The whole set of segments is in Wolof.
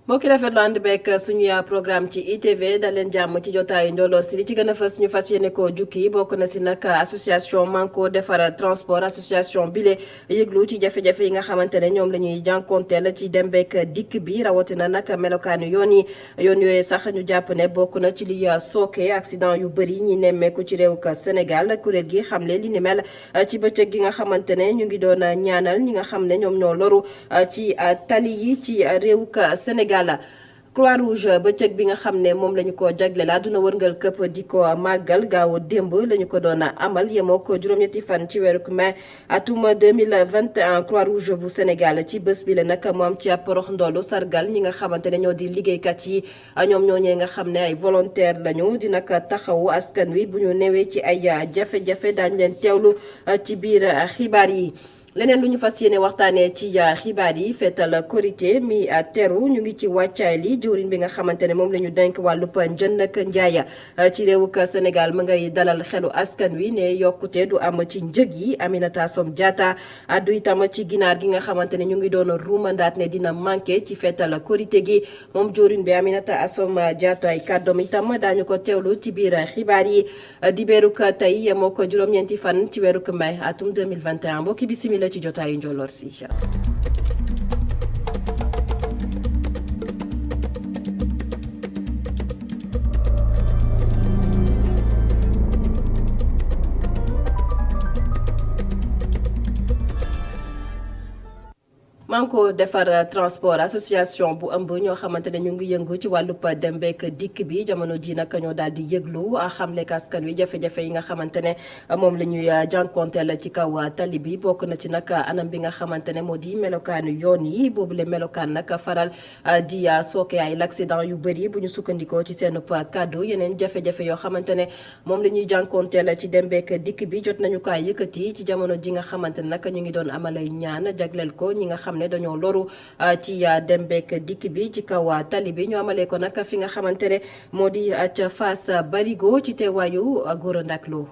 mbokki rafetlu ànd beeg suñu programme ci ITV dal leen jàmm ci jotaayu Njolloor si li ci gën a fës ñu fas yéene koo jukki bokk na si nag association Manko Defar Transport association bile yëglu ci jafe-jafe yi nga xamante ne ñoom la ñuy jànkonteel ci dem beeg dikk bi rawatina nag melokaanu yoon yooyu sax ñu jàpp ne bokk na ci li sooke accident yu bëri ñi nemmeeku ci réew ka Sénégal kuréel gi xamle li ni mel ci bëccëg gi nga xamante ne ñu ngi doon ñaanal ñi nga xam ne ñoom ñoo loru ci tali yi ci réew ka Sénégal. Croix-Rouge bëccëg bi nga xam ne moom la ñu ko jagleel àdduna wërngal këpp di ko màggal gaaw démb la ñu ko doon amal yemoo ko juróom-ñetti fan ci weeru mai atum 2021 Croix-Rouge bu Sénégal ci bés bi la nag mu am ci ab porox ndoolu sargal ñi nga xamante ne ñoo di liggéeykat yi ñoom ñooñee nga xam ne ay volontaire lañu di nag taxawu askan wi bu ñu newee ci ay jafe-jafe daañu leen teewlu ci biir xibaar yi. leneen lu ñu fas yéene waxtaanee ci xibaar yi feetal korité mi teru ñu ngi ci wàccaay li jëwriñ bi nga xamante ne moom la ñu denk wàllub njënd ak njaay ci réewuk Sénégal ma ngay dalal xelu askan wi ne yokkute du am ci njëg yi Aminata Assome Diatta addu itam ci ginaar gi nga xamante ne ñu ngi doon ruumandaat ne dina manqué ci feetal korité gi moom jëwriñ bi Aminata Assome Diatta ay kàddoom itam daañu ko teewlu ci biir xibaar yi dibéeruk tey yemoo ko juróom-ñeenti fan ci weeruk mai atum 2021 mbokki bisimila ci jotaayu Njolloor si Manko Defar Transport association bu ëmb ñoo xamante ne ñu ngi yëngu ci wàllub dem beek dikk bi jamono ji nag ñoo daal di yëglu xamle askan wi jafe-jafe yi nga xamante ne moom la ñuy jànkonteel ci kaw tali bi bokk na ci nag anam bi nga xamante ne moo di melokaanu yoon yi boobule melokaan nag faral di sooke ay l'accident yu bëri bu ñu sukkandikoo ci seen kàddu yeneen jafe-jafe yoo xamante ne moom la ñuy jànkonteel ci dem beek dikk bi jot nañu kaa yëkkati ci jamono ji nga xamante ne nag ñu ngi doon amalay ñaan jagleel ko ñi nga xam ne dañoo loru ci dem beek dikk bi ci kaw tali bi ñu amalee ko nag fi nga xamante ne moo di ca Fass Barigo ci teewaayu Gora Ndak Lo.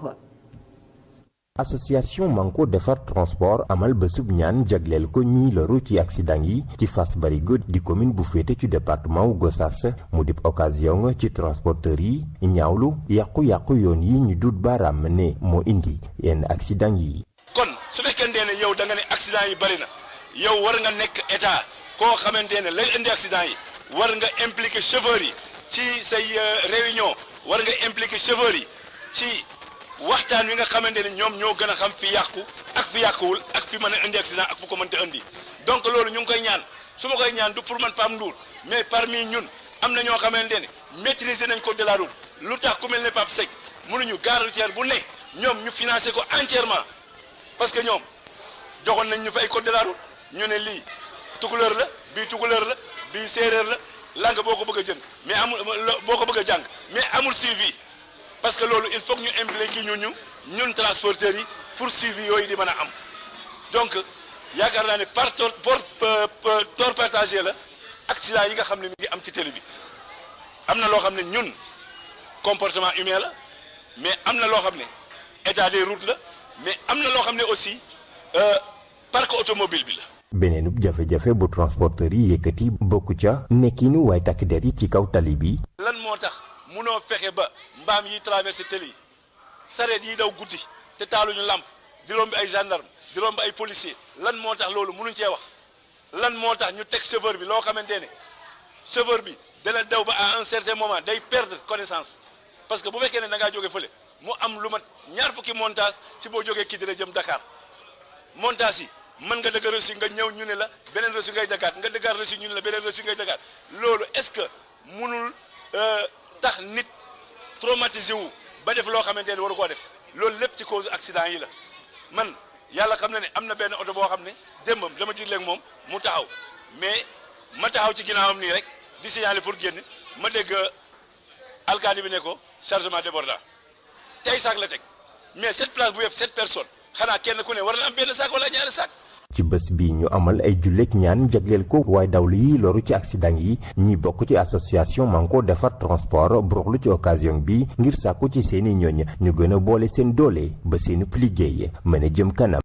association Manko Defar Transport amal bésub ñaan jagleel ko ñi loru ci accident yi ci Fass Barigo di commune bu féete ci département wu Gossas mu dib occasion ci transporteurs yi ñaawlu yàqu-yàqu yoon yi ñu dut baaraam ne moo indi yenn accident yi. kon su fekkee ne yow da nga ne accident yi bari na yow war nga nekk état koo xamante ne lay indi accident yi war nga impliquer chauffeur yi ci say réunion war nga impliquer chauffeur yi ci waxtaan wi nga xamante ne ñoom ñoo gën a xam fi yàqu ak fi yàquwul ak fi mën a indi accident ak fu ko mënta indi donc loolu ñu ngi koy ñaan su ma koy ñaan du pour man Pape Ndour mais parmi ñun am na ñoo xamante ne maîtriser nañ code de la route lu tax ku mel ne Pape Seck mënuñu gare routière bu ne ñoom ñu financer ko entièrement parce que ñoom joxoon nañ ñu fa ay code de la route ñu ne lii tukulóor la bii tukulóor la bii séeréer la langue boo ko bëgg a jënd mais amul boo ko bëgg a jàng mais amul suivi parce que loolu il faut que ñu impliquer ñun transporteurs yi pour suivi yooyu di mën a am donc yaakaar naa ne par tort partagé la accident yi nga xam ne mi ngi am ci télé bi am na loo xam ne ñun comportement humain la mais am na loo xam ne état des routes la mais am na loo xam ne aussi parc automobile bi la. beneenub jafe-jafe bu transporteur yi yëkkati bokku ca nekkinu waaye takk der yi ci kaw tali bi. lan moo tax munoo fexe ba mbaam yi traversé tali yi sareet yi daw guddi te taaluñu làmp di romb ay gendarme di romb ay policier lan moo tax loolu munuñ cee wax lan moo tax ñu teg chauffeur bi loo xamante ne chauffeur bi dana daw ba à un certain moment day perdre connaissance parce que bu fekkee ne da ngaa jóge fële mu am lu mat ñaar fukki montage ci boo jógee Kidira jëm Dakar montage yi. mën nga dëgg reçu nga ñëw ñu ne la beneen reçu ngay dagaat nga dëggaat reçu ñu ne la beneen reçu ngay dagaat loolu est-ce que munul tax nit traumatisé wu ba def loo xamante ne waru koo def loolu lépp ci cause accident yi la man yàlla xam na ne am na benn oto boo xam ne démbam dama jiit léegi moom mu taxaw mais ma taxaw ci ginnaawam nii rek di signaler pour génn ma dégg alkaati bi ne ko chargement débordant tey saak la teg mais cette place bu yëpp 7 personnes xanaa kenn ku ne war na am benn saak wala ñaari saak. ci bés bi ñu amal ay julleek ñaan jagleel ko waaye dawlu yi loru ci accident yi ñi bokk ci association Manko Defar Transport buruxlu ci occasion bi ngir sàkku ci seeni ñoñ ñu gën a boole seen doole ba seeni liggéey mën a jëm kanam.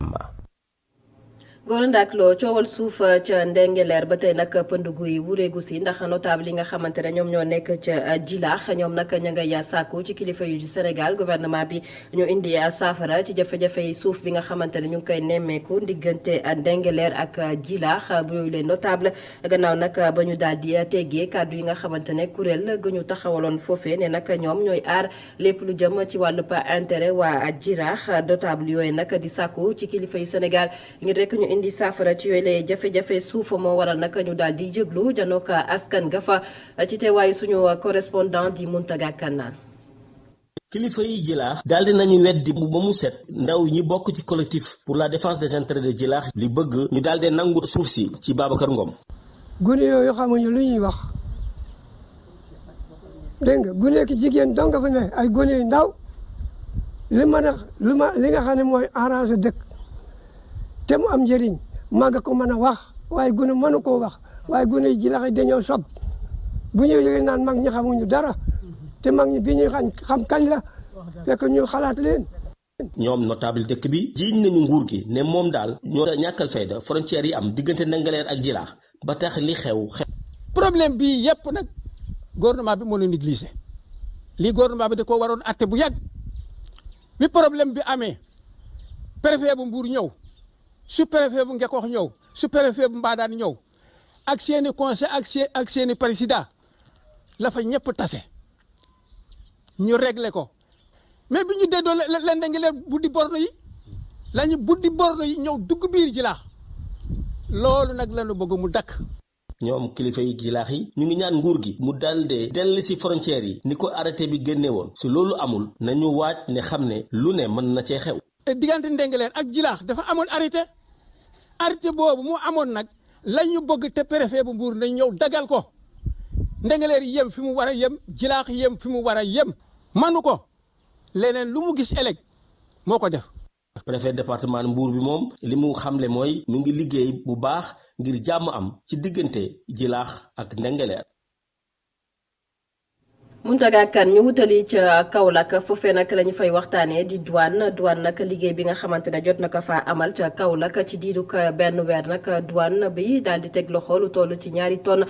Gora Ndack Lo coowal suuf ca Ndengeleer ba tey nag pëndugu yi wureegu si ndax notable yi nga xamante ne ñoom ñoo nekk ca Jilaax ñoom nag ña ngay sàkku ci kilifa yu Sénégal gouvernement bi ñu indi saafara ci jafe-jafe yi suuf bi nga xamante ne ñu ngi koy nemmeeku diggante Ndengeleer ak Jilaax bu yooyu leen notable gannaaw nag ba ñu daal di teggee kàddu yi nga xamante ne kuréel gu ñu taxawaloon foofee ne nag ñoom ñooy aar lépp lu jëm ci wàllu intérêt waa Jilaax notable yooyu nag di sàkku ci kilifa yu Sénégal ngir rek ñu indi saafara ci yooyu lay jafe-jafe suuf moo waral nag ñu daal di jéglu janook askan ga fa ci teewaayu suñu correspondant di Muntaga Kanaan. kilifa yi Jilaax daal di nañu weddi ba mu set ndaw ñi bokk ci collectif pour la défense des intérêts de Jilaax li bëgg ñu daal di nangu suuf si ci Babacar Ngom. gune yooyu xamuñu lu ñuy wax dégg nga gune ki jigéen dong fa ne ay gune yu ndaw li nga xam ne mooy arrangé dëkk te mu am njëriñ mag ko mën a wax waaye gune mënu koo wax waaye gune yi Jilaax yi dañoo sob bu ñu yëgee naan mag ñi xamuñu dara te mag ñi bi ñuy xam kañ la fekk ñu xalaat leen. ñoom notable dëkk bi jiiñ nañu nguur gi ne moom daal ñoo ñàkkal fayda frontières yi am diggante Ndingler ak Jilaax ba tax li xew. problème bii yëpp nag gouvernement bi moo leen négligé lii gouvernement bi da koo waroon atte bu yàgg bi problème bi amee préfet bu Mbour ñëw su préfet bu Ngekoox ñëw su préfet bu Mbadaan ñëw ak seeni conseil ak seeni président la fa ñëpp tase ñu réglé ko mais bi ñu déddoo leen da ngi buddi borno yi lañu buddi borno yi ñëw dugg biir Jilaax loolu nag lañu bëgg mu dakk. ñoom kilifa yi Jilaax yi ñu ngi ñaan nguur gi mu daldi dellu ci frontières yi ni ko arrêté bi génne woon su loolu amul nañu waaj ne xam ne lu ne mën na cee xew. diggante Ndingler ak Jilaax dafa amoon arrêté boobu mu amoon nag la ñu bëgg te préfet bu Mbour nañ ñëw dagal ko Ndingler yem fi mu war a yem Jilaax yem fi mu war a yem manu ko leneen lu mu gis ëllëg moo ko def. préfet département Mbour bi moom li mu xamle mooy mu ngi liggéey bu baax ngir jàmm am ci diggante Jilaax ak Ndingler. Muntaga Kane ñu wutali ca Kaolack foofee nag la ñu fay waxtaanee di douane nag liggéey bi nga xamante ne jot na ko faa amal ca Kaolack ci diiru benn weer nag douane bi daal di teg loxo lu toll ci 2 tonnes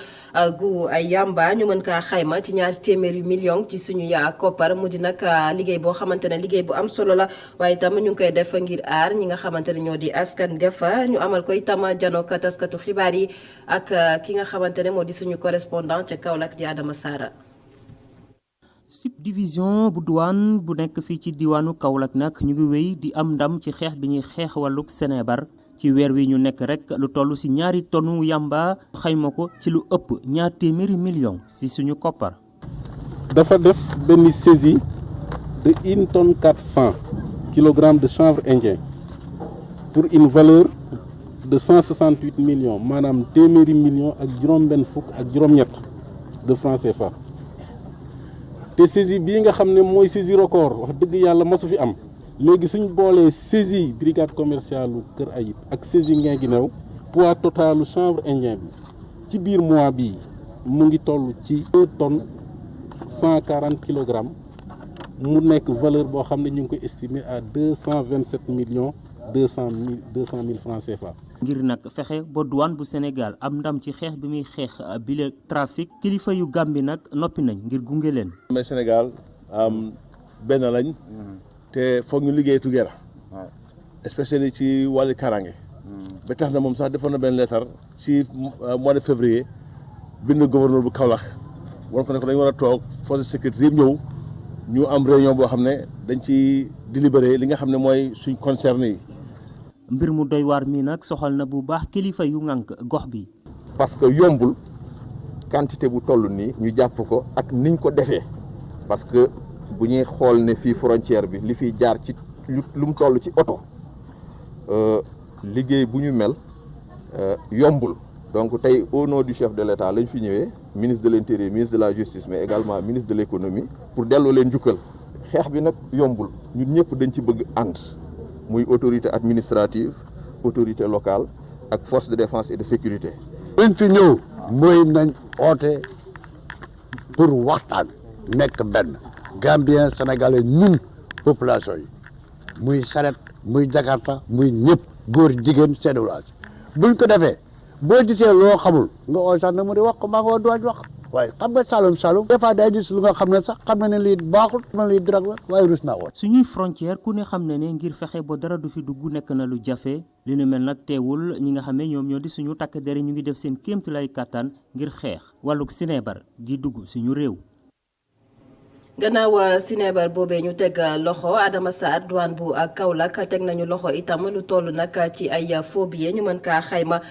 gu ay yamba ñu mën kaa xayma ci 200 millions ci suñu koppar mu di nag liggéey boo xamante ne liggéey bu am solo la waaye itam ñu ngi koy def ngir aar ñi nga xamante ne ñoo di askan gafa ñu amal ko itam janook taskatu xibaar yi ak ki nga xamante ne moo di suñu correspondant ca Kaolack di Adama Sara. subdivision bu douane bu nekk fii ci diwaanu Kaolack nag ñu ngi wéy di am ndam ci xeex bi ñuy xeex wàllug Sénébar ci weer wi ñu nekk rek lu toll ci 2 tonnes yamba xayma ko ci lu ëpp 200 millions ci suñu koppar. dafa def benn saisie de 1 tonne 400 kilogrammes de chanvre indien pour une valeur de 168 millions maanaam téeméeri millions ak juróom-benn fukk ak juróom-ñett de francs CFA. te saisie bii nga xam ne mooy saisie record wax dëgg yàlla masu fi am léegi suñ boolee saisie brigade commerciale u Kër Ayib ak saisie Guinguinéo poids totalu chanvre indien bi ci biir mois bii mu ngi toll ci 2 tonnes 140 kilogrammes mu nekk valeur boo xam ne ñu ngi koy estimer à 227 millions 200 mille francs CFA. ngir nag fexe ba douane bu Sénégal am ndam ci xeex bi muy xeex bile trafic kilifa yu Gàmbi nag noppi nañ ngir gunge leen. mais Sénégal benn lañ te foog ñu liggéey together especially ci wàllu karange ba tax na moom sax defoon na benn lettre ci mois de février bind gouverneur bu Kaolack war ko ne ko dañu war a toog force de sécurité yëpp ñëw ñu am réunion boo xam ne dañ ci délibéré li nga xam ne mooy suñ concerné yi. mbir mu doy waar mi nag soxal na bu baax kilifa yu ŋànk gox bi. parce que yombul quantité bu toll nii ñu jàpp ko ak niñ ko defee parce que bu ñuy xool ne fii frontière bi li fiy jaar ci lu mu toll ci oto liggéey bu ñu mel yombul donc tey au nom du chef de l'État lañ fi ñëwee ministre de l'Intérieur ministre de la Justice mais également ministre de l'Économie pour delloo leen njukkal xeex bi nag yombul ñun ñëpp dañ ci bëgg ànd. muy autorité administrative autorité locale ak force de défense et de sécurité. liñ fi ñëw mooy nañ oote pour waxtaan nekk benn Gambien sénégalais ñun population yi muy saret muy Jakarta muy ñëpp góor jigéen chef de village buñ ko defee boo gisee loo xamul nga oo gendarmerie wax ko maa nga oo douane wax waaye xam nga Saloum des fois day gis lu nga xam ne sax xam na ne lii baaxul xam na lii drogue la waaye rus naa woon. suñuy frontière ku ne xam ne ne ngir fexe ba dara du fi dugg nekk na lu jafe li nu mel nag teewul ñi nga xam ne ñoom ñoo di suñu takk der ñu ngi def seen kéemtalaay kàttan ngir xeex wàllug sinébar gi dugg suñu réew. gannaaw sinébar boobee ñu teg loxo Adama Sarr douane bu Kaolack teg nañu loxo itam lu toll nag ci ay faux billets ñu mën kaa xayma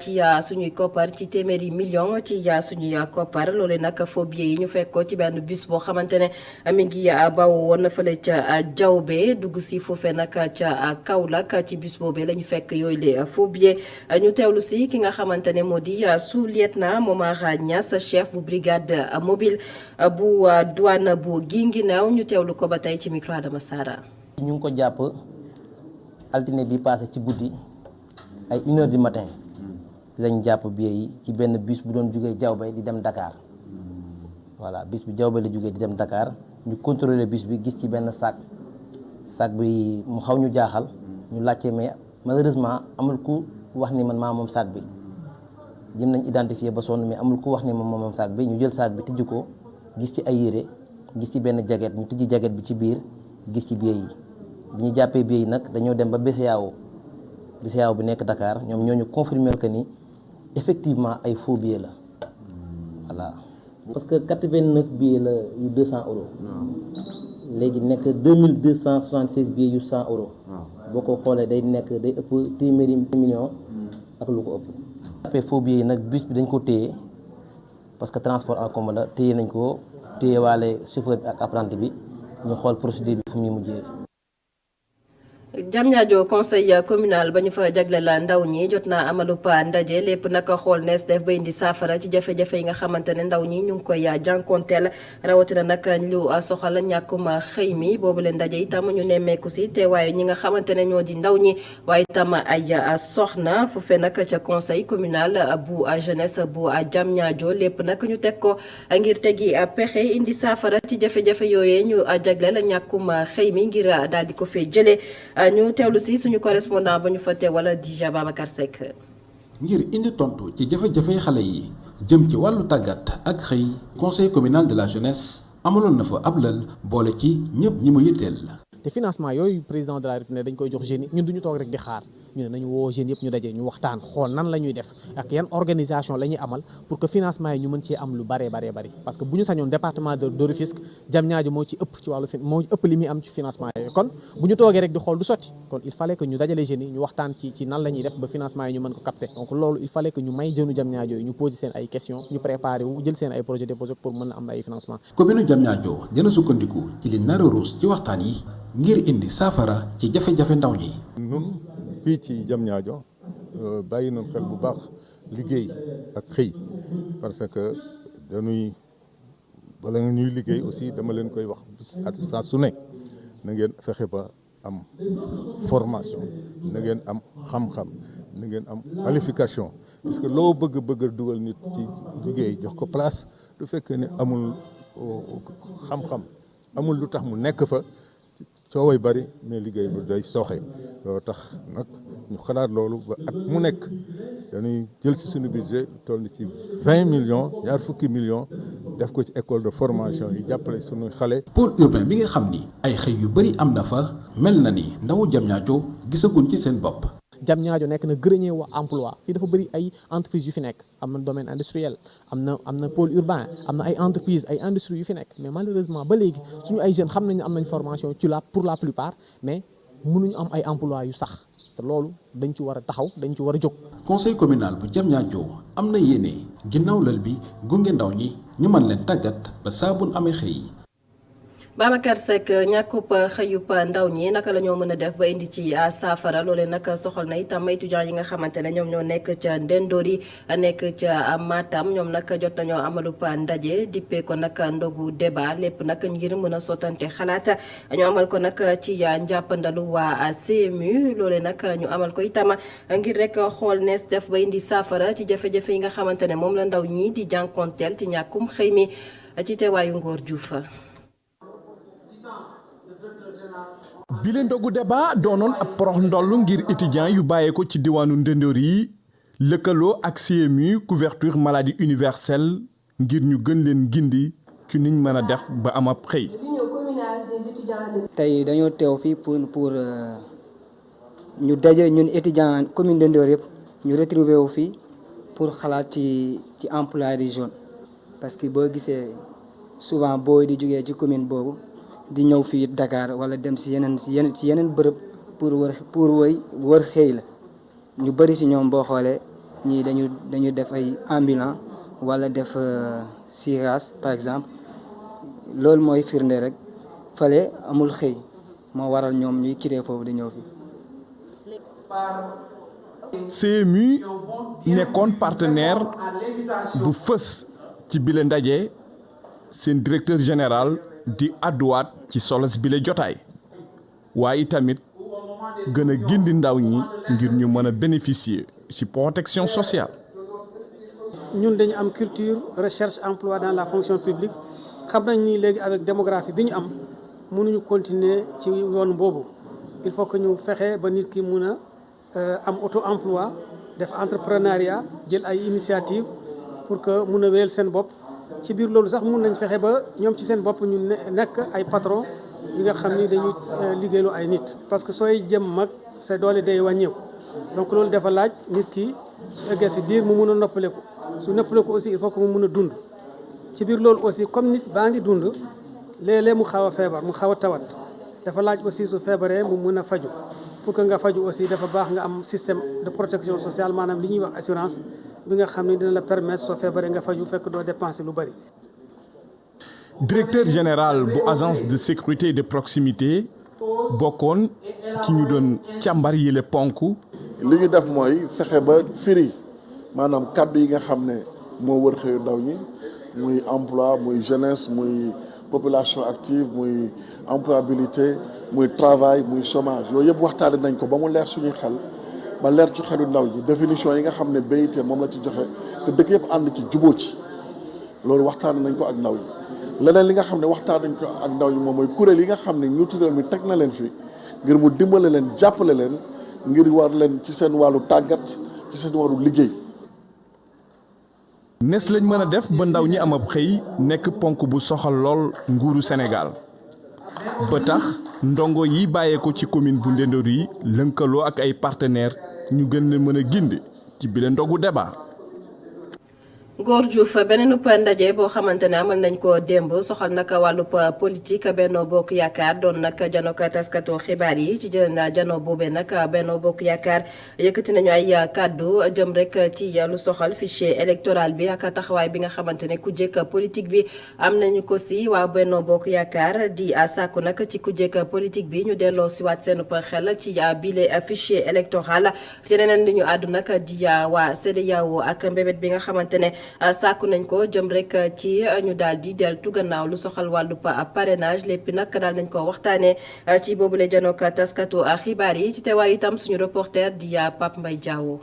ci suñuy koppar ci téeméeri million ci suñuy koppar loolee nag faux billets yi ñu fekk ko ci benn bus boo xamante ne mi ngi baw woon fële ca Diaobé dugg si foofee nag ca Kaolack ci bus boobee la ñu fekk yooyu les faux billets ñu teewlu si ki nga xamante ne moo di sous-lieutenant Momar Niass chef bu brigade mobile bu douane bu Guinguinéo ñu teewlu ko ba tey ci micro Adama Sara. ñu ngi ko jàpp altine bi passé ci guddi ay 1h du matin lañ jàpp billet yi ci benn bus bu doon jugee Diaobé di dem Dakar voilà bus bi Diaobé la jugee di dem Dakar ñu contrôler bus bi gis ci benn sac bi mu xaw ñu jaaxal ñu laajte mais malheureusement amul ku wax ni man maa moom sac bi jëm nañ identifier ba sonn mais amul ku wax ni man moom sac bi ñu jël sac bi tijji ko gis ci ay yére gis ci benn jaget ñu tijji jaget bi ci biir gis ci billet yi bi ñu jàppee billet yi nag dañoo dem ba BCEAO bi nekk Dakar ñoom ñoo ñu confirmer que ni effectivement ay faux billets la voilà. parce que 89 billets la yu 200 euros. léegi nekk 2276 billets yu 100 euros. boo ko xoolee day ëpp téeméeri million ak lu ko ëpp. jàppee faux billets yi nag bus bi dañ ko téye parce que transport en commun la téye nañ ko. téyewaale chauffeur bi ak apprenti bi ñu xool procédure bi fu muy mujjee. Diamniadio conseil communal ba ñu fa jagleel ndaw ñi jot naa amalu pa ndaje lépp nag xool nees def ba indi saafara ci jafe-jafe yi nga xamante ne ndaw ñi ñu ngi koy jànkonteel rawatina nag lu soxal ñàkkum xëy mi boobu leen ndaje itam ñu nemmeeku si teewaayu ñi nga xamante ne ñoo di ndaw ñi waaye itam ay soxna fu fe nag ca conseil communal bu jeunesse bu Diamniadio lépp nag ñu teg ko ngir tegi pexe indi saafara ci jafe-jafe yooyee ñu jagleel ñàkkum xëy mi ngir daal di ko fee jëlee. ñu teewlu si suñu correspondant ba ñu fa teewal Dija Babacar Seck. ngir indi tontu ci jafe-jafe xale yi jëm ci wàllu tàggat ak xëy conseil communal de la jeunesse amaloon na fa ab lël boole ci ñëpp ñi mu yitteel. te financement yooyu président de la République dañ koy jox jeunes yi ñun duñu toog rek di xaar ñu ne nañu woo jeunes yëpp ñu daje ñu waxtaan xool nan la ñuy def ak yan organisation la ñuy amal pour que financement yi ñu mën cee am lu bari parce que bu ñu sañoon département de Rufisque Diamniadio moo ci ëpp ci wàllu moo ëpp li muy am ci financement yooyu kon bu ñu toogee rek di xool du sotti kon il fallait que ñu dajale jeunes yi ñu waxtaan ci nan la ñuy def ba financement yi ñu mën ko capter donc loolu il fallait que ñu may jeunes Diamniadio yi ñu poser seen ay questions ñu préparer wu jël seen ay projet déposé pour mën a am ay financement commune Diamniadio dina sukkandiku ci li nar a ruus ci waxtaan yi ngir indi saafara ci jafe-jafe ndaw ñi. ñun fii ci Diamniadio bàyyi nañ xel bu baax liggéey ak xëy parce que dañuy bala nga ñuy liggéey aussi dama leen koy wax saa su ne na ngeen fexe ba am formation na ngeen am xam-xam na ngeen am qualification parce que loo bëgg dugal nit ci liggéey jox ko place du fekkee ne amul xam-xam amul lu tax mu nekk fa. cooway bari mais liggéey bi day sooxe loolu tax nag ñu xalaat loolu ba at mu nekk dañuy jël ci suñu budget toll ci 20 millions ñaar fukki millions def ko ci école de formation yi jàppale suñu xale. pôle urbain bi nga xam ni ay xëy yu bari am na fa mel na ni ndawu Diamniadio gisaguñ ci seen bopp. Diamniadio nekk na grenier wa emploi fii dafa bëri ay entreprises yu fi nekk am na domaine industriel am na pôle urbain am na ay entreprises ay industries yu fi nekk mais malheureusement ba léegi suñu ay jeunes xam nañ ne am nañ formation pour la plupart mais mënuñu am ay emploi yu sax te loolu dañ ci war a taxaw dañ ci war a jóg. conseil communal bu Diamniadio am na yéene ginnaaw lël bi gunge ndaw ñi ñu mën leen tàggat ba saa bu amee xëy. Babacar Seck ñàkkub xëyub ndaw ñi naka la ñoo mën a def ba indi ci saafara loolee nag soxal na itam étudiants yi nga xamante ne ñoom ñoo nekk ca Ndendori nekk ca Matam ñoom nag jot nañoo amalub ndaje dippee ko nag ndogu débat lépp nag ngir mën a sottante xalaat ñu amal ko nag ci njàppandalu waa CMU loolee nag ñu amal ko itam ngir rek xool nees def ba indi saafara ci jafe-jafe yi nga xamante ne moom la ndaw ñi di jànkonteel ci ñàkkum xëy mi ci teewaayu Ngor Diouf. bile ndogu débat doonoon ab porox ndoll ngir étudiants yu bàyyee ko ci diwaanu Ndendori yi lëkkaloo ak CMU couverture maladie universelle ngir ñu gën leen gindi ci niñ mën a def ba am ab xëy. tey dañoo teew fii pour ñu daje ñun étudiants commune de Ndor yëpp ñu retrouver wu fii pour xalaat ci emploi des jeunes parce que boo gisee souvent booy di jógee ci commune boobu di ñëw fii Dakar wala dem ci yeneen bërëb pour wër xëy la ñu bëri ci ñoom boo xoolee ñii dañu def ay ambulant wala def siras par exemple loolu mooy firnde rek fale amul xëy moo waral ñoom ñuy kiree foofu di ñëw fi. CMU nekkoon partenaire bu fës ci bile ndaje seen directeur général di àdduwaat ci solos bile jotaay waaye tamit gën a gindi ndaw ñi ngir ñu mën a bénéficier ci protection sociale. ñun dañu am culture recherche emploi dans la fonction publique xam nañ ni léegi avec démographie bi ñu am mënuñu continuer ci yoon boobu il faut que ñu fexe ba nit ki mun a am auto emploi def entrepreneuriat jël ay initiative pour que mun a wéyal seen bopp ci biir loolu sax mun nañ fexe ba ñoom ci seen bopp ñu nekk ay patron yi nga xam ni dañuy liggéeyloo ay nit parce que sooy jëm mag sa doole day wàññeeku donc loolu dafa laaj nit ki su eggee si diir mu mun a noppaleku su noppaleku aussi il faut que mu mun a dund ci biir loolu aussi comme nit baa ngi dund léeg-léeg mu xaw a feebar mu xaw a tawat dafa laaj aussi su feebaree mu mun a faju pour que nga faju aussi dafa baax nga am système de protection sociale maanaam li ñuy wax assurance bi nga xam ni dina la permettre soo feebaree nga faju fekk doo dépenser lu bari. directeur général bu agence de sécurité et de proximité bokkoon ki ñu doon càmbar yile ponk. li ñu def mooy fexe ba firi maanaam kàddu yi nga xam ne moo wër xëyu ndaw ñi muy emploi muy jeunesse muy population active muy employabilité muy travail muy chômage yooyu yëpp waxtaane nañ ko ba mu leer suñuy xel ba leer ci xelu ndaw ñi définition yi nga xam ne BIT moom la ci joxe te dëkk yëpp ànd ci jubóo ci loolu waxtaane nañ ko ak ndaw ñi. leneen li nga xam ne waxtaan nañ ko ak ndaw ñi moom mooy kuréel yi nga xam ne ñu tuddee mi teg na leen fi ngir mu dimbale leen jàppale leen ngir war leen ci seen wàllu tàggat ci seen wàllu liggéey. nes lañ mën a def ba ndaw ñi am ab xëy nekk ponk bu soxal lool nguuru Sénégal ba tax ndongo yi bàyyeeko ci commune bu Ndendoor yi lënkaloo ak ay partenaires ñu gën leen mën a gindi ci bile ndogu débat. Ngor Diouf beneen ndaje boo xamante ne amal nañ ko démb soxal nag wàllub politique Benno Bokk Yaakaar doon nag janook taskatu xibaar yi ci jano boobee nag Benno Bokk Yaakaar yëkkati nañu ay kàddu jëm rek ci lu soxal fichier électoral bi ak taxawaay bi nga xamante ne ku jëkk politique bi am nañu ko si waa Benno Bokk Yaakaar di sàkku nag ci ku jëkk politique bi ñu delloo si waat seen xel ci bile fichier électoral ci leneen li ñu àddu nag di waa CEDEAO ak mbébét bi nga xamante ne sàkku nañ ko jëm rek ci ñu daal di deltu gannaaw lu soxal wàllu parrainage lépp nag daal nañ ko waxtaanee ci boobule janook taskatu xibaar yi ci teewaay itam suñu reporter di Pape Mbaye Diawo.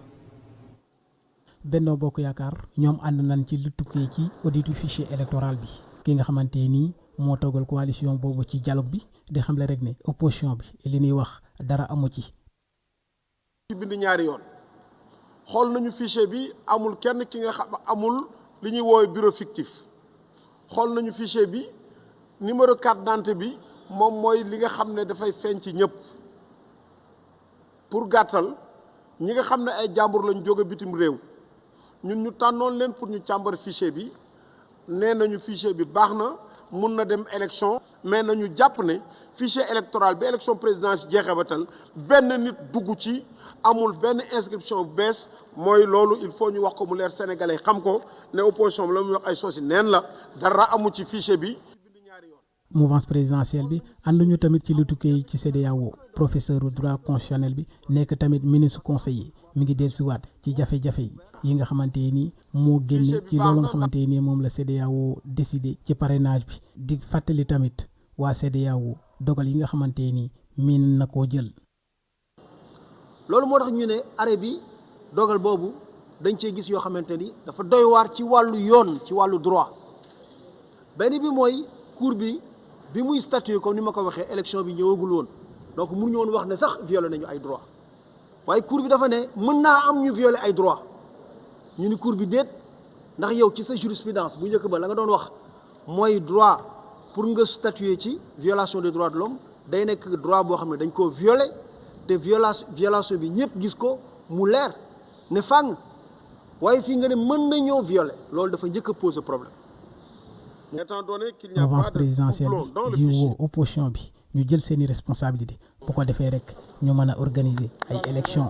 Benno Bokk Yaakaar ñoom ànd nañ ci lu tukkee ci auditu fichier électoral bi ki nga xamante ni moo toogal coalition boobu ci dialogue bi di xamle rek ne opposition bi li ñuy wax dara amu ci. ci bind ñaari yoon. xool nañu fichier bi amul kenn ki nga xam amul li ñuy woowee bureau fictif xool nañu fichier bi numéro carte d'identité bi moom mooy li nga xam ne dafay feeñ ci ñëpp pour gàttal ñi nga xam ne ay jàmbur lañ jóge bitim réew ñun ñu tànnoon leen pour ñu càmbar fichier bi nee nañu fichier bi baax na mun na dem élection mais nañu jàpp ne fichier électoral bi élection présidentielle jeexee ba tal benn nit dugg ci amul benn inscription bu bees mooy loolu il faut ñu wax ko mu leer sénégalais xam ko ne opposition bi la muy wax ay soosi neen la dara amu ci fichier bi. mouvance présidentielle bi ànduñu tamit ci lu tukkee ci CEDEAO professeur droit constitutionnel bi nekk tamit ministre conseiller mi ngi dellusiwaat ci jafe-jafe yi nga xamante ni moo génne ci loolu nga xamante ni moom la CEDEAO décidé ci parrainage bi di fàttali tamit waa CEDEAO dogal yi nga xamante ni miin na koo jël. loolu moo tax ñu ne arrêt bi dogal boobu dañ cee gis yoo xamante ni dafa doy waar ci wàllu yoon ci wàllu droit benn bi mooy cour bi muy statué comme ni ma ko waxee élection bi ñëwagul woon donc mënuñu woon wax ne sax violé nañu ay droit waaye cour bi dafa ne mën naa am ñu violé ay droit ñu ni cour bi déet ndax yow ci sa jurisprudence bu njëkk ba la nga doon wax mooy droit pour nga statuer ci violation des droits de l'homme day nekk droit boo xam ne dañ koo violer te violation bi ñëpp gis ko mu leer ne fàng waaye fii nga ne mën na ñoo violer loolu dafa njëkk a poser problème. étant donné qu'il n'y a mouvance pas de présidentielle complot dans le bi di fichier. woo opposition bi ñu jël seeni responsabilité bu ko defee rek ñu mën a organiser ay élections.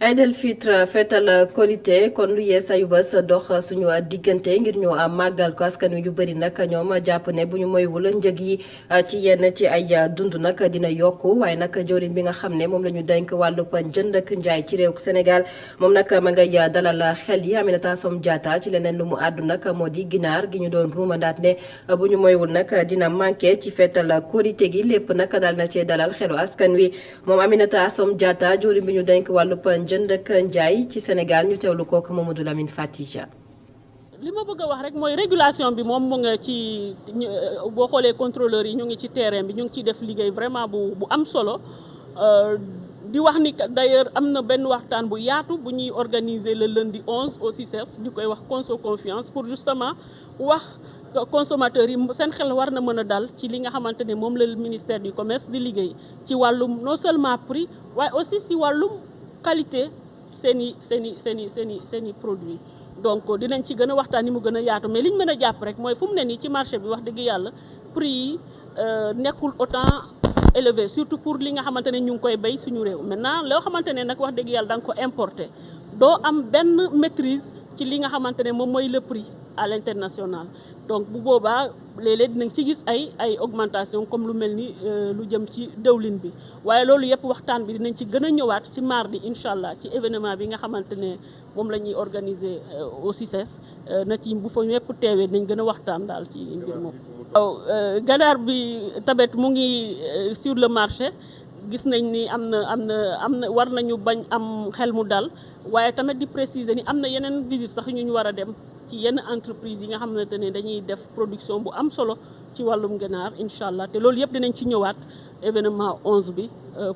Aïd el-Fitr feetal korité kon lu yees ayu bés dox suñu diggante ngir ñu màggal ko askan wi yu bëri nag ñoom jàpp ne bu ñu moywul njëg yi ci yenn ci ay dund nag dina yokku waaye nag jawriñ bi nga xam ne moom la ñu dénk wàllub jënd ak njaay ci réew Sénégal moom nag ma ngay dalal xel yi Aminata Assome Diatta ci leneen lu mu àddu nag moo di ginaar gi ñu doon ruumandaat ne bu ñu moywul nag dina manqué ci feetal korité gi lépp nag daal na cee dalal xelu askan wi moom Aminata Assome Diatta jawriñ bi ñu dénk wàllub jënd ak njaay ci Sénégal ñu teewlu kooku Mamadou Lamine Fatija. li ma bëgg a wax rek mooy régulation bi moom mu nga ci boo xoolee contrôleurs yi ñu ngi ci terrain bi ñu ngi ciy def liggéey vraiment bu am solo di wax ni d'ailleurs am na benn waxtaan bu yaatu bu ñuy organiser le lundi 11 au CICES di koy wax conso confiance pour justement wax consommateurs yi seen xel war na mën a dal ci li nga xamante ne moom la ministère du commerce di liggéey ci wàllum non seulement prix waaye aussi si wàllum qualité seeni produit donc dinañ ci gën a waxtaan ni mu gën a yaatu mais li ñu mën a jàpp rek mooy fu mu ne nii ci marché bi wax dëgg yàlla prix yi nekkul autant élevé surtout pour li nga xamante ne ñu ngi koy béy suñu réew maintenant loo xamante ne nag wax dëgg yàlla da nga ko importé doo am benn maîtrise ci li nga xamante ne moom mooy le prix à l'international donc bu boobaa léeg-léeg dinañ ci gis ay augmentation comme lu mel ni lu jëm ci dëwlin bi waaye loolu yëpp waxtaan bi dinañ ci gën a ñëwaat ci mardi incha allah ci événement bi nga xamante ne moom la ñuy organiser au CICES na ci bu fa ñëpp teewee dinañ gën a waxtaan daal ci mbir moom. waaw ganaar bi tamit mu ngi sur le marché gis nañ ni am na war nañu bañ am xel mu dal waaye tamit di préciser ni am na yeneen visite sax ñu war a dem. ci yenn entreprise yi nga xamante ne dañuy def production bu am solo ci wàllum ganaar incha allah te loolu yëpp dinañ ci ñëwaat événement 11 bi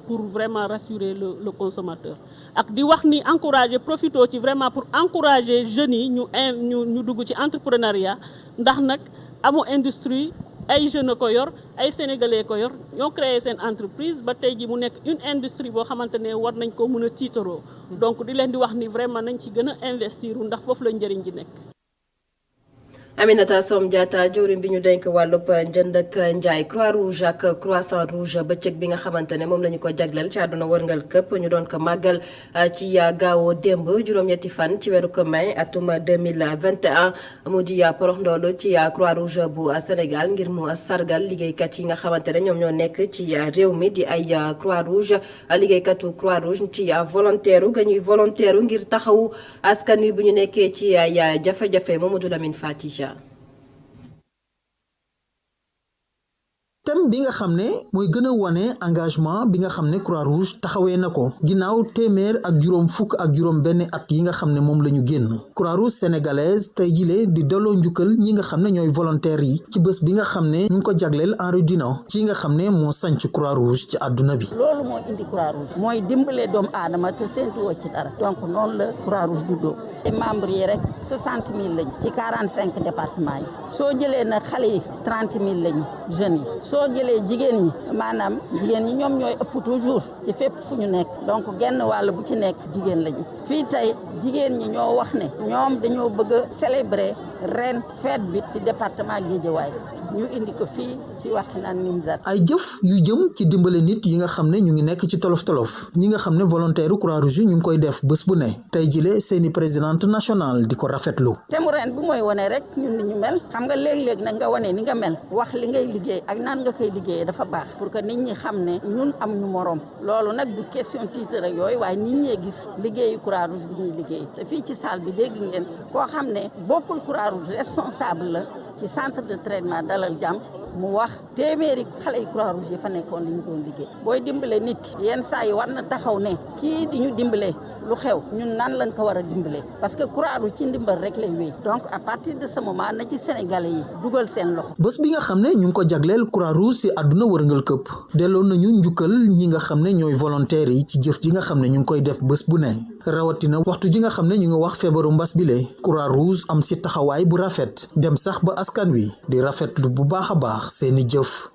pour vraiment rassurer le consommateur ak di wax ni encourager profito ci vraiment pour encourager jeunes yi ñu dugg ci entrepreneuriat ndax nag amu industrie ay jeunes ko yor ay sénégalais ko yor ñoo créé seen entreprise ba tey ji mu nekk une industrie boo xamante ne war nañ ko mën a tiitaroo donc di leen di wax ni vraiment nañ ci gën a investir ndax foofu la njëriñ ji nekk. Aminata Assome Diatta jawriñ bi ñu dénk wàllub njënd ak njaay Croix-Rouge ak Croissant Rouge bëccëg bi nga xamante ne moom la ñu ko jagleel ci àdduna wërngal këpp ñu doon ko màggal ci gaawoo démb juróom-ñetti fan ci weeru ko mai atum 2021 mu di porox ndoolu ci Croix-Rouge bu Sénégal ngir mu sargal liggéeykat yi nga xamante ne ñoom ñoo nekk ci réew mi di ay Croix-Rouge liggéeykatu Croix-Rouge ci volontaire ga ñuy volontaire ngir taxawu askan wi bu ñu nekkee ci ay jafe-jafe Mamadou Lamine Fatija. thème bi nga xam ne mooy gën a wane engagement bi nga xam ne Croix-Rouge taxawee na ko ginnaaw téeméer ak juróom fukk ak juróom benn at yi nga xam ne moom la ñu génn Croix-Rouge sénégalaise tey jile di delloo njukkal ñi nga xam ne ñooy volontaires yi ci bés bi nga xam ne ñu ngi ko jagleel Henri Dunant ci nga xam ne moo sanc Croix-Rouge ci àdduna bi. loolu moo indi Croix-Rouge mooy dimbale doomu aadama te séntuwoo ci dara donc noonu la Croix-Rouge juddoo te membres yi rek 60 000 lañu ci 45 départements yi soo jëlee nag xale yi 30 000 lañu jeunes yi. soo jëlee jigéen ñi maanaam jigéen ñi ñoom ñooy ëpp toujours ci fépp fu ñu nekk donc genn wàll bu ci nekk jigéen lañu fii tey jigéen ñi ñoo wax ne ñoom dañoo bëgg a célébrer ren fête bi ci département Guédiawaye ñu indi ko fii ci Wakhinane Nimzatt. ay jëf yu jëm ci dimbale nit yi nga xam ne ñu ngi nekk ci tolof-tolof ñi nga xam ne volontaire Croix-Rouge yi ñu ngi koy def bés bu ne tey jile seeni présidente nationale di ko rafetlu. te mu ren bu mooy wane rek ñun ni ñu mel xam nga léeg-léeg nag nga wane ni nga mel wax li ngay liggéey ak naan nga koy liggéeyee dafa baax pour que nit ñi xam ne ñun am ñu moroom loolu nag du question titre ak yooyu waaye nit ñee gis liggéeyu Croix-Rouge bi ñuy liggéey te fii ci salle bi dégg ngeen koo xam ne bokkul Croix-Rouge responsable la ci centre de traitement Dalal Jàmm mu wax téeméeri xale yi Croix-Rouge yi fa nekkoon li ñu doon liggéey booy dimbale nit ki yenn saa yi war na taxaw ne kii di ñu dimbale lu xew ñun nan lañ ko war a dimbale parce que Croix-Rouge ci ndimbal rek lay wéy donc à partir de ce moment na ci Sénégalais yi dugal seen loxo. bés bi nga xam ne ñu ngi ko jagleel Croix-Rouge ci àdduna wërngal këpp delloo nañu njukkal ñi nga xam ne ñooy volontaires yi ci jëf ji nga xam ne ñu ngi koy def bés bu ne rawatina waxtu ji nga xam ne ñu ngi wax feebaru mbas bile Croix-Rouge am ci taxawaay bu rafet dem sax ba askan wi di rafetlu bu baax a baax seeni jëf.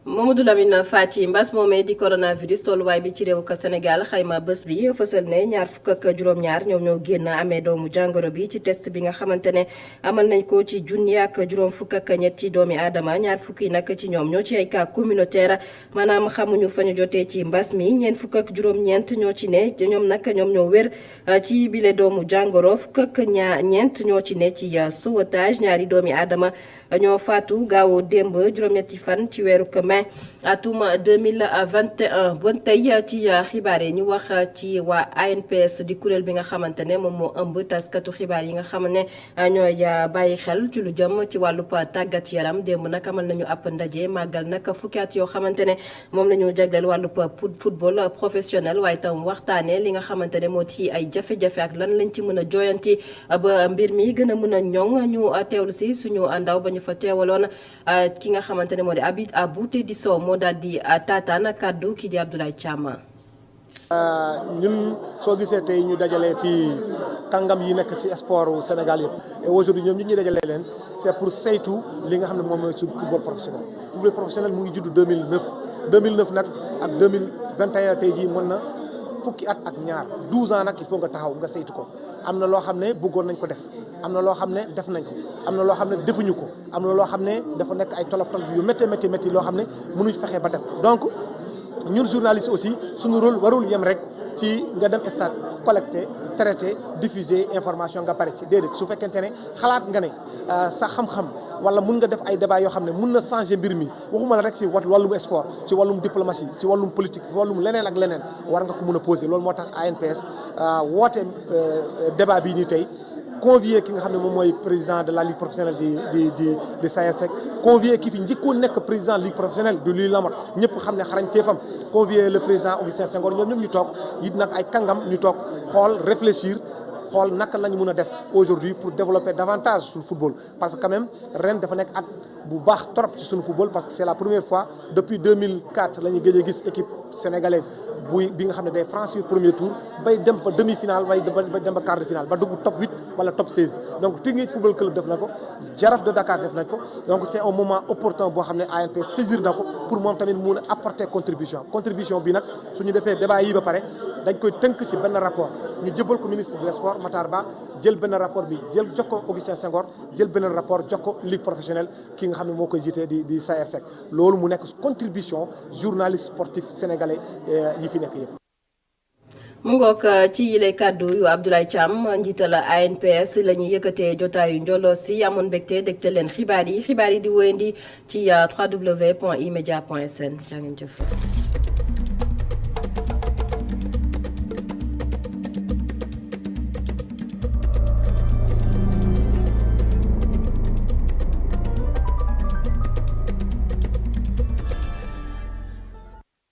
Mamadou Lamine Fati mbas moomee di coronavirus tolluwaay bi ci réew ko Sénégal xayma bés bi fësal ne ñaar fukk ak juróom-ñaar ñoom ñoo génn amee doomu jàngoro bi ci test bi nga xamante ne amal nañ ko ci junni ak juróom fukk ak ñett ci doomi aadama ñaar fukk yi nag ci ñoom ñoo ci ay cas communautaire maanaam xamuñu fa ñu jotee ci mbas mi ñeent fukk ak juróom-ñeent ñoo ci ne ñoom nag ñoom ñoo wér ci bile doomu jàngoro fukk ak ñeent ñoo ci ne ci sauvetage ñaari doomi aadama ñoo faatu gaaw démb juróom-ñetti fan ci weeru mai atum 2021 bon tey ci xibaar yi ñu wax ci waa ANPS di kuréel bi nga xamante ne moom moo ëmb taskatu xibaar yi nga xam ne ñooy bàyyi xel ci lu jëm ci wàllub tàggat yaram démb nag amal nañu ab ndaje màggal nag fukki at yoo xamante ne moom la ñu jagleel wàllub football professionnel waaye tam waxtaanee li nga xamante ne moo ci ay jafe-jafe ak lan lañ ci mën a jooyanti ba mbir mi gën a mën a ñoŋ ñu teewlu si suñu ndaw ba ñu fa teewaloon ki nga xamante ne moo di Abou Tedi Sow moo daal di taataan kàddu ki di Abdoulaye Thiam. ñun soo gisee tey ñu dajale fii kàngam yi nekk ci sport Sénégal yëpp et aujourd'hui ñoom ñu dajalee leen c'est pour saytu li nga xam ne moom mooy suñu football professionnel. football professionnel mu ngi judd 2009 nag ak 2021 tey jii mën na fukki at ak ñaar 12 ans nag il faut nga taxaw nga saytu ko am na loo xam ne bëggoon nañ ko def am na loo xam ne def nañ ko am na loo xam ne defuñu ko am na loo xam ne dafa nekk ay tolof yu métti loo xam ne mënuñ fexe ba def donc ñun journaliste aussi suñu rôle warul yem rek ci nga dem stade collecter traiter diffuser information nga pare ci déedéet su fekkente ne xalaat nga ne sa xam-xam wala mun nga def ay débat yoo xam ne mun na changer mbir mi waxuma la rek ci wàllum sport ci wàllum diplomatie ci wàllum politique ci wàllum leneen ak leneen war nga ko mun a poser loolu moo tax ANPS woote débat bii nii tey convier ki nga xam ne moom mooy président de la ligue professionnelle di Sayersek convier ki fi njëkkoon nekk président ligue professionnelle du Louis Lamotte ñëpp xam ne xarañteefam convier le président Augustin Senghor ñoom ñëpp ñu toog it nag ay kàngam ñu toog xool réfléchir xool naka lañu mën a def aujourd'hui pour développer davantage suñu football parce que quand même ren dafa nekk at bu baax trop ci suñu football parce que c'est la première fois depuis 2004 la ñu gëj a gis équipe sénégalaise bi nga xam ne day franchir premier tour bay dem ba demi-finale bay dem ba quart de finale ba dugg top 8 wala top 16 donc Teungueth Football Club def na ko Jaraaf de Dakar def nañ ko donc c'est un moment opportun boo xam ne ANPS saisir na ko pour moom tamit mun a apporter contribution bi nag suñu defee débat yi ba pare dañ koy tënk ci benn rapport ñu jëbal ko ministre des sports Matar Ba jël benn rapport bi jox ko Augustin Senghor jël beneen rapport jox ko ligue professionnelle ki nga xam ne moo koy jiitee di Sayersek loolu mu nekk contribution journaliste sportif sénégalais yi fi nekk yëpp. mu ngoog ci yile kàddu yu Abdoulaye Thiam njiital ANPS la ñuy yëkkatee jotaayu njolo si amoon mbégte dégte leen xibaar yi di wéyandi ci www.emedia.sn jaa ngeen jëf.